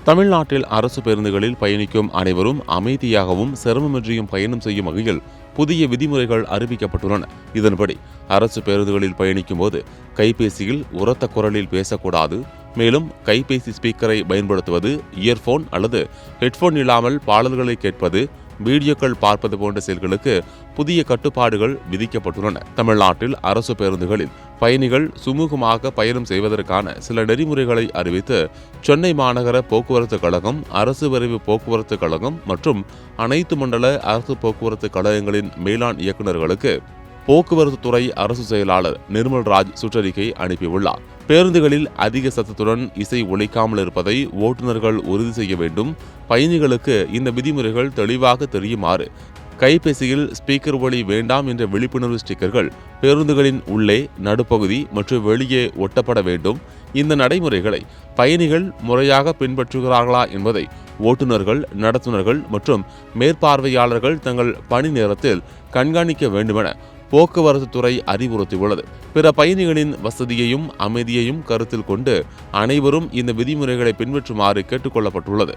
தமிழ்நாட்டில் அரசு பேருந்துகளில் பயணிக்கும் அனைவரும் அமைதியாகவும் சிரமமின்றியும் பயணம் செய்யும் வகையில் புதிய விதிமுறைகள் அறிவிக்கப்பட்டுள்ளன. இதன்படி அரசு பேருந்துகளில் பயணிக்கும் போது கைபேசியில் உரத்த குரலில் பேசக்கூடாது. மேலும் கைபேசி ஸ்பீக்கரை பயன்படுத்துவது, இயர்போன் அல்லது ஹெட்போன் இல்லாமல் பாடல்களை கேட்பது, வீடியோக்கள் பார்ப்பது போன்ற செயல்களுக்கு புதிய கட்டுப்பாடுகள் விதிக்கப்பட்டுள்ளன. தமிழ்நாட்டில் அரசு பேருந்துகளில் பயணிகள் சுமூகமாக பயணம் செய்வதற்கான சில நெறிமுறைகளை அறிவித்து சென்னை மாநகர போக்குவரத்து கழகம், அரசு விரைவு போக்குவரத்து கழகம் மற்றும் அனைத்து மண்டல அரசு போக்குவரத்து கழகங்களின் மேலாண் இயக்குநர்களுக்கு போக்குவரத்து துறை அரசு செயலாளர் நிர்மல்ராஜ் சுற்றறிக்கை அனுப்பியுள்ளார். பேருந்துகளில் அதிக சத்தத்துடன் இசை ஒலிக்காமல் இருப்பதை ஓட்டுநர்கள் உறுதி செய்ய வேண்டும். பயணிகளுக்கு இந்த விதிமுறைகள் தெளிவாக தெரியுமாறு கைபேசியில் ஸ்பீக்கர் ஒலி வேண்டாம் என்ற விழிப்புணர்வு ஸ்டிக்கர்கள் பேருந்துகளின் உள்ளே, நடுப்பகுதி மற்றும் வெளியே ஒட்டப்பட வேண்டும். இந்த நடைமுறைகளை பயணிகள் முறையாக பின்பற்றுகிறார்களா என்பதை ஓட்டுநர்கள், நடத்துனர்கள் மற்றும் மேற்பார்வையாளர்கள் தங்கள் பணி நேரத்தில் கண்காணிக்க வேண்டுமென போக்குவரத்து துறை அறிவுறுத்தியுள்ளது. பிற பயணிகளின் வசதியையும் அமைதியையும் கருத்தில் கொண்டு அனைவரும் இந்த விதிமுறைகளை பின்பற்றுமாறு கேட்டுக் கொள்ளப்பட்டுள்ளது.